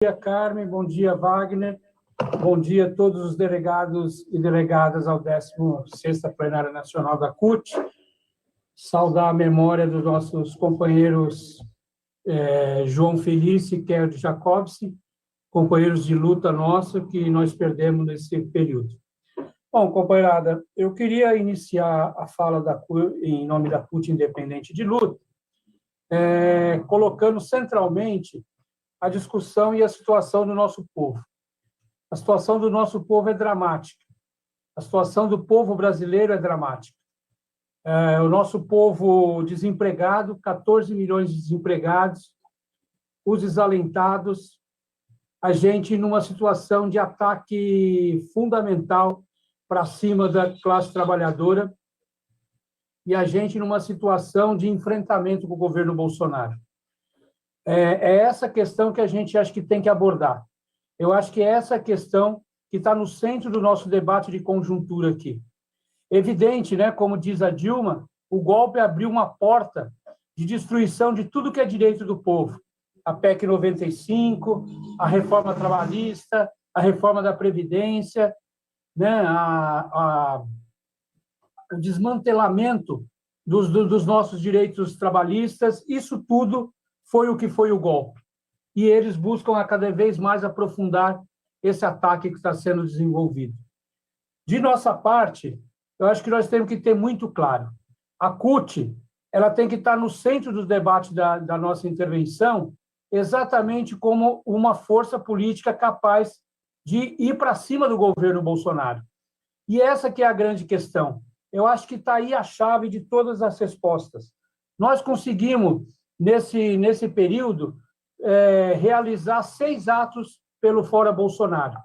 dia, Carmen, bom dia, Wagner, bom dia a todos os delegados e delegadas ao 16ª Plenária Nacional da CUT. Saudar a memória dos nossos companheiros João Felício e Kerr Jacobson, companheiros de luta nossa que nós perdemos nesse período. Bom, companheirada, eu queria iniciar a fala em nome da CUT Independente de Luta, colocando centralmente a discussão e a situação do nosso povo. A situação do nosso povo é dramática. A situação do povo brasileiro é dramática. O nosso povo desempregado, 14 milhões de desempregados, os desalentados, a gente numa situação de ataque fundamental para cima da classe trabalhadora e a gente numa situação de enfrentamento com o governo Bolsonaro. É essa questão que a gente acha que tem que abordar. Eu acho que é essa questão que está no centro do nosso debate de conjuntura aqui. Evidente, né, como diz a Dilma, o golpe abriu uma porta de destruição de tudo que é direito do povo. A PEC 95, a reforma trabalhista, a reforma da Previdência, né, o desmantelamento dos nossos direitos trabalhistas, isso tudo foi o que foi o golpe. E eles buscam a cada vez mais aprofundar esse ataque que está sendo desenvolvido. De nossa parte, eu acho que nós temos que ter muito claro, a CUT ela tem que estar no centro dos debates da nossa intervenção, exatamente como uma força política capaz de ir para cima do governo Bolsonaro. E essa que é a grande questão. Eu acho que está aí a chave de todas as respostas. Nós conseguimos, nesse período, realizar 6 atos pelo Fora Bolsonaro.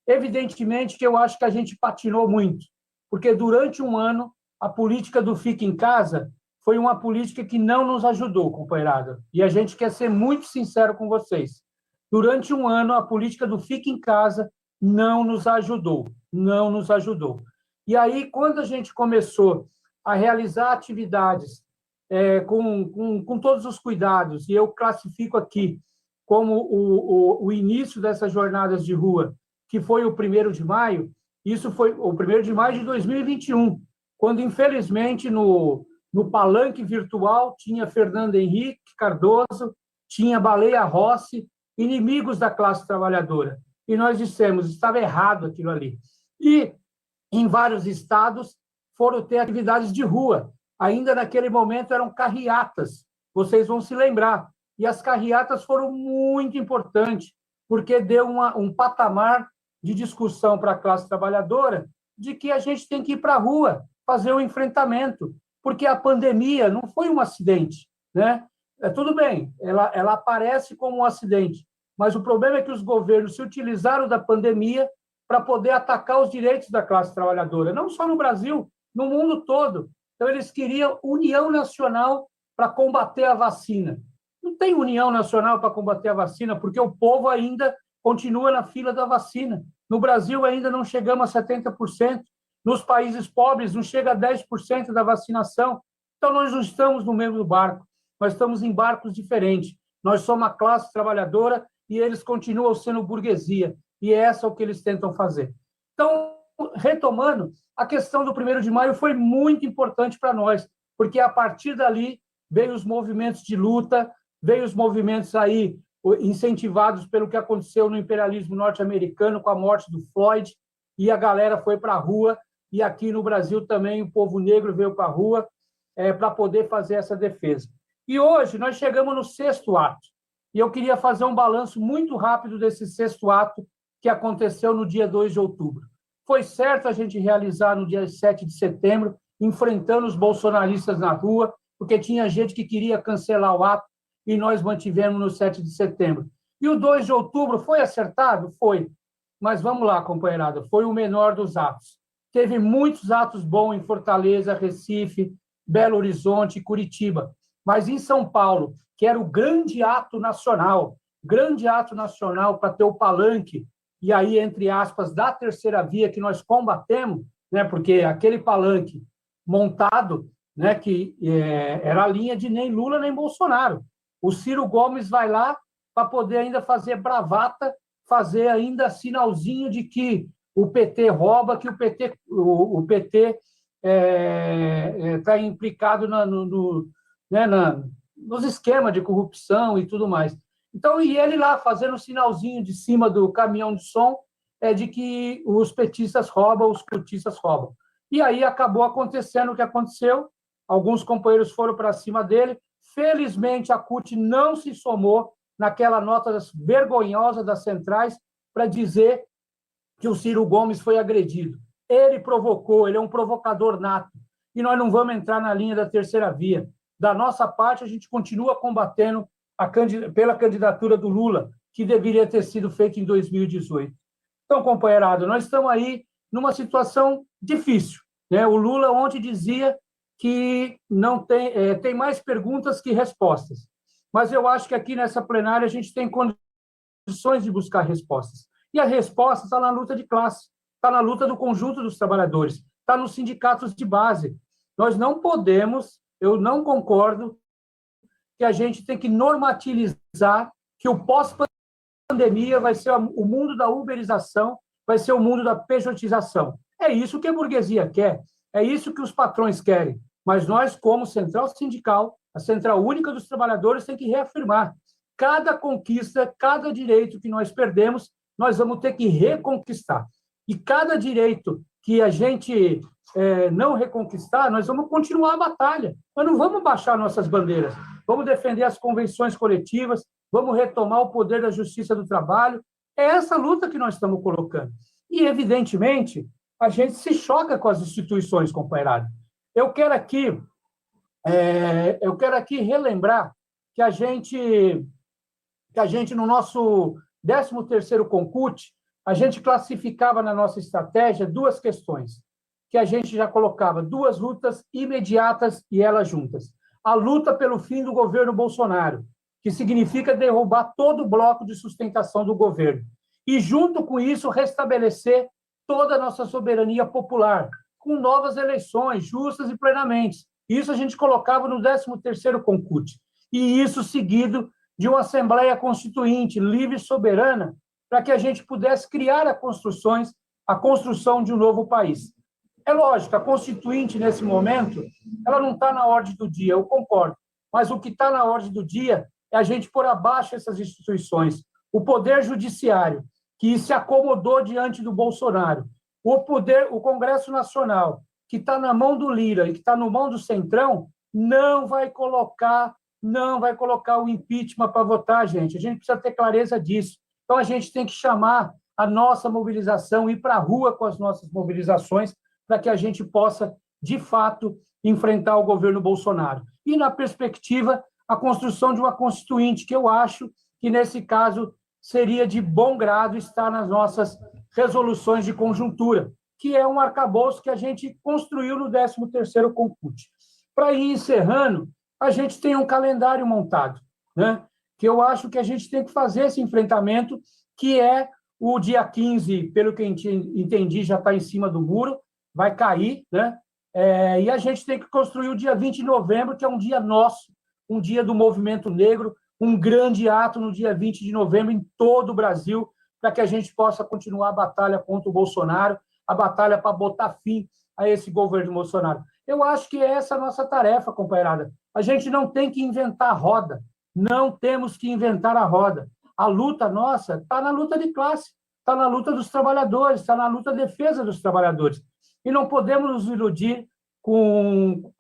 Evidentemente que eu acho que a gente patinou muito, porque durante um ano a política do Fica em Casa foi uma política que não nos ajudou, companheirada. E a gente quer ser muito sincero com vocês. Durante um ano a política do Fica em Casa não nos ajudou, não nos ajudou. E aí, quando a gente começou a realizar atividades com todos os cuidados, e eu classifico aqui como o início dessas jornadas de rua, que foi o 1º de maio, isso foi o 1º de maio de 2021, quando, infelizmente, no palanque virtual tinha Fernando Henrique Cardoso, tinha Baleia Rossi, inimigos da classe trabalhadora. E nós dissemos, estava errado aquilo ali. E, em vários estados, foram ter atividades de rua. Ainda naquele momento eram carreatas, vocês vão se lembrar. E as carreatas foram muito importantes, porque deu um patamar de discussão para a classe trabalhadora de que a gente tem que ir para a rua, fazer um enfrentamento, porque a pandemia não foi um acidente, né? Tudo bem, ela aparece como um acidente, mas o problema é que os governos se utilizaram da pandemia para poder atacar os direitos da classe trabalhadora, não só no Brasil, no mundo todo. Então, eles queriam união nacional para combater a vacina. Não tem união nacional para combater a vacina, porque o povo ainda continua na fila da vacina. No Brasil, ainda não chegamos a 70%. Nos países pobres, não chega a 10% da vacinação. Então, nós não estamos no mesmo barco. Nós estamos em barcos diferentes. Nós somos a classe trabalhadora e eles continuam sendo burguesia. E é essa o que eles tentam fazer. Então, retomando, a questão do 1º de maio foi muito importante para nós, porque a partir dali veio os movimentos de luta, veio os movimentos aí incentivados pelo que aconteceu no imperialismo norte-americano com a morte do Floyd, e a galera foi para a rua, e aqui no Brasil também o povo negro veio para a rua para poder fazer essa defesa. E hoje nós chegamos no 6º ato, e eu queria fazer um balanço muito rápido desse 6º ato que aconteceu no dia 2 de outubro. Foi certo a gente realizar no dia 7 de setembro, enfrentando os bolsonaristas na rua, porque tinha gente que queria cancelar o ato, e nós mantivemos no 7 de setembro. E o 2 de outubro foi acertado? Foi. Mas vamos lá, companheirada, foi o menor dos atos. Teve muitos atos bons em Fortaleza, Recife, Belo Horizonte e Curitiba. Mas em São Paulo, que era o grande ato nacional para ter o palanque, e aí, entre aspas, da terceira via que nós combatemos, né, porque aquele palanque montado, né, que era a linha de nem Lula nem Bolsonaro. O Ciro Gomes vai lá para poder ainda fazer bravata, fazer ainda sinalzinho de que o PT rouba, que o PT está implicado nos esquemas de corrupção e tudo mais. Então, e ele lá fazendo o sinalzinho de cima do caminhão de som de que os petistas roubam, os cotistas roubam. E aí acabou acontecendo o que aconteceu, alguns companheiros foram para cima dele, felizmente a CUT não se somou naquela nota vergonhosa das centrais para dizer que o Ciro Gomes foi agredido. Ele provocou, ele é um provocador nato, e nós não vamos entrar na linha da terceira via. Da nossa parte, a gente continua combatendo pela candidatura do Lula, que deveria ter sido feita em 2018. Então, companheirado, nós estamos aí numa situação difícil, né? O Lula ontem dizia que não tem mais perguntas que respostas, mas eu acho que aqui nessa plenária a gente tem condições de buscar respostas. E a resposta está na luta de classe, está na luta do conjunto dos trabalhadores, está nos sindicatos de base. Nós não podemos, eu não concordo, que a gente tem que normativizar que o pós-pandemia vai ser o mundo da uberização, vai ser o mundo da pejotização. É isso que a burguesia quer, é isso que os patrões querem. Mas nós, como central sindical, a Central Única dos Trabalhadores, tem que reafirmar. Cada conquista, cada direito que nós perdemos, nós vamos ter que reconquistar. E cada direito que a gente não reconquistar, nós vamos continuar a batalha. Nós não vamos baixar nossas bandeiras. Vamos defender as convenções coletivas, vamos retomar o poder da justiça do trabalho. É essa luta que nós estamos colocando. E, evidentemente, a gente se choca com as instituições, companheirado. Eu quero aqui relembrar que a gente, no nosso 13º Concute, a gente classificava na nossa estratégia duas questões, que a gente já colocava, duas lutas imediatas e elas juntas. A luta pelo fim do governo Bolsonaro, que significa derrubar todo o bloco de sustentação do governo. E, junto com isso, restabelecer toda a nossa soberania popular, com novas eleições justas e plenamente. Isso a gente colocava no 13º Concute. E isso seguido de uma Assembleia Constituinte livre e soberana, para que a gente pudesse criar a construção de um novo país. É lógico, a Constituinte, nesse momento, ela não está na ordem do dia, eu concordo, mas o que está na ordem do dia é a gente pôr abaixo essas instituições. O Poder Judiciário, que se acomodou diante do Bolsonaro, o Congresso Nacional, que está na mão do Lira e que está na mão do Centrão, não vai colocar o impeachment para votar, gente. A gente precisa ter clareza disso. Então, a gente tem que chamar a nossa mobilização, ir para a rua com as nossas mobilizações, para que a gente possa, de fato, enfrentar o governo Bolsonaro. E, na perspectiva, a construção de uma Constituinte, que eu acho que, nesse caso, seria de bom grado estar nas nossas resoluções de conjuntura, que é um arcabouço que a gente construiu no 13º Concute. Para ir encerrando, a gente tem um calendário montado, né? Que eu acho que a gente tem que fazer esse enfrentamento, que é o dia 15, pelo que eu entendi, já está em cima do muro, vai cair, né? E a gente tem que construir o dia 20 de novembro, que é um dia nosso, um dia do movimento negro, um grande ato no dia 20 de novembro em todo o Brasil, para que a gente possa continuar a batalha contra o Bolsonaro, a batalha para botar fim a esse governo Bolsonaro. Eu acho que essa é a nossa tarefa, companheirada. A gente não tem que inventar a roda, não temos que inventar a roda. A luta nossa está na luta de classe, está na luta dos trabalhadores, está na luta da defesa dos trabalhadores. E não podemos nos iludir com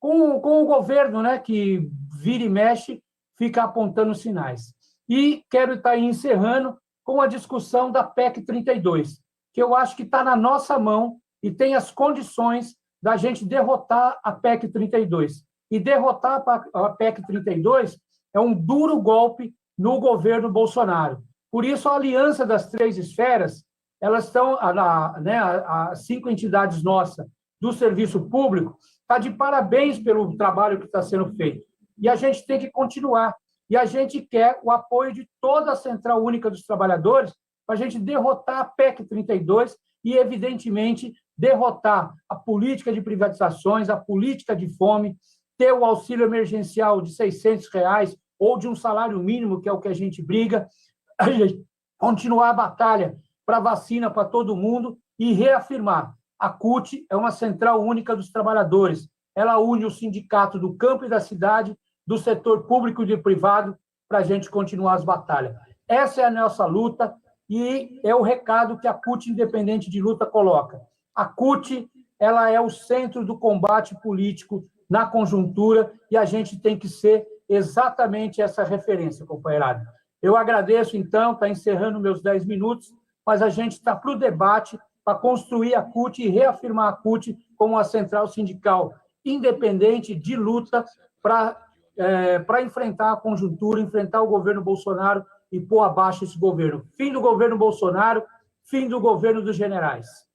o governo, né, que vira e mexe, fica apontando sinais. E quero estar aí encerrando com a discussão da PEC 32, que eu acho que está na nossa mão e tem as condições da gente derrotar a PEC 32. E derrotar a PEC 32 é um duro golpe no governo Bolsonaro. Por isso, a aliança das três esferas, elas estão, as 5 entidades nossas do serviço público, está de parabéns pelo trabalho que está sendo feito. E a gente tem que continuar. E a gente quer o apoio de toda a Central Única dos Trabalhadores para a gente derrotar a PEC 32 e, evidentemente, derrotar a política de privatizações, a política de fome, ter o auxílio emergencial de R$ 600 ou de um salário mínimo, que é o que a gente briga, a gente continuar a batalha para vacina para todo mundo e reafirmar: a CUT é uma central única dos trabalhadores. Ela une o sindicato do campo e da cidade, do setor público e do privado, para a gente continuar as batalhas. Essa é a nossa luta e é o recado que a CUT Independente de Luta coloca. A CUT, ela é o centro do combate político na conjuntura e a gente tem que ser exatamente essa referência, companheirada. Eu agradeço, então, está encerrando meus 10 minutos, mas a gente está para o debate, para construir a CUT e reafirmar a CUT como uma central sindical independente de luta para enfrentar a conjuntura, enfrentar o governo Bolsonaro e pôr abaixo esse governo. Fim do governo Bolsonaro, fim do governo dos generais.